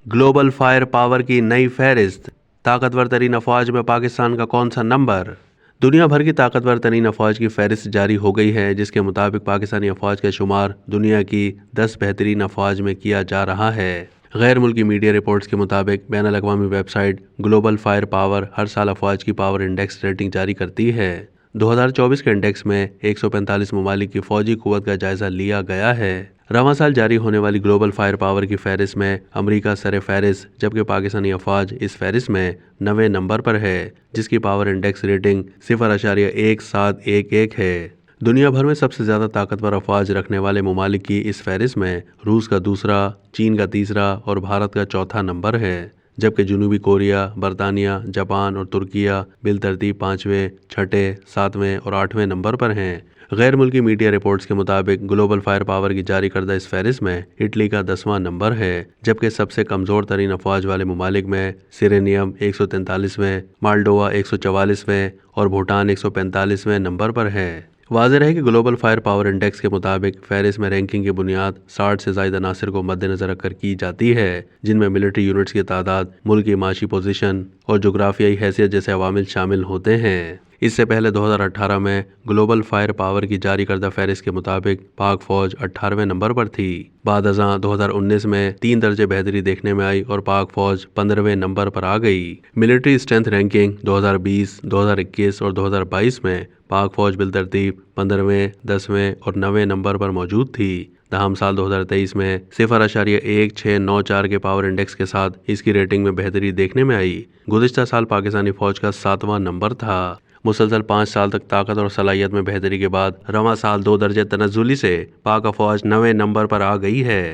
Global fire power की नई फहरिस्त। ताकतवर तरीन अफवाज में पाकिस्तान का कौन सा नंबर? दुनिया भर की ताकतवर तरीन अफवाज की फहरिस्त जारी हो गई है, जिसके मुताबिक पाकिस्तानी अफवाज का शुमार दुनिया की 10 बेहतरीन अफवाज में किया जा रहा है। गैर मुल्की मीडिया रिपोर्ट्स के मुताबिक बैन अल-अक़वामी वेबसाइट ग्लोबल फायर पावर हर साल अफवाज की पावर इंडेक्स रेटिंग जारी करती है। 2024 के इंडेक्स में 145 ममालिक की फौजी कुव्वत का जायजा लिया गया है। रवां साल जारी होने वाली ग्लोबल फायर पावर की फहरिस्त में अमेरिका सर फहरिस्त, जबकि पाकिस्तानी अफवाज इस फहरिस्त में 9वें नंबर पर है, जिसकी पावर इंडेक्स रेटिंग 0.1711 है। दुनिया भर में सबसे ज्यादा ताकतवर अफवाज रखने वाले ममालिक की इस फहरिस्त में रूस का दूसरा, चीन का तीसरा और भारत का चौथा नंबर है, जबकि जनूबी कोरिया, बरतानिया, जापान और तुर्किया बिलतरतीब 5वें, 6ठे, 7वें और 8वें नंबर पर हैं। गैर मुल्की मीडिया रिपोर्ट्स के मुताबिक ग्लोबल फायर पावर की जारी करदा इस फहरिस्त में इटली का 10वां नंबर है, जबकि सबसे कमजोर तरीन अफवाज वाले ममालिक में सिरेनियम 143वें, मालडोवा 144वें और भूटान 145वें नंबर पर है। वाज़ेह है कि ग्लोबल फायर पावर इंडेक्स के मुताबिक फहरिस्त में रैंकिंग की बुनियाद 60 से ज़ायद अनासर को मद्देनजर रखकर की जाती है, जिनमें मिलिट्री यूनिट्स की तादाद, मुल्क की माशी पोजीशन और जोग्राफियाई हैसियत जैसे अवामिल शामिल होते हैं। इससे पहले 2018 में ग्लोबल फायर पावर की जारी करदा फहरिस्त के मुताबिक पाक फौज 18वें नंबर पर थी। बाद अज़ां 2019 में 3 दर्जे बेहतरी देखने में आई और पाक फौज 15वें नंबर पर आ गई। मिलिट्री स्ट्रेंथ रैंकिंग 2020, 2021 और 2022 में पाक फौज बिलतरतीब 15वें, 10वें और 9वें नंबर पर मौजूद थी। तहम साल 2023 में 0.1694 के पावर इंडेक्स के साथ इसकी रेटिंग में बेहतरी देखने में आई। गुज़िश्ता साल पाकिस्तानी फौज का 7वां नंबर था। मुसलसल 5 साल तक ताकत और सलाहियत में बेहतरी के बाद रवां साल 2 दर्जे तनज़्ज़ुली से पाक अफवाज 9वें नंबर पर आ गई है।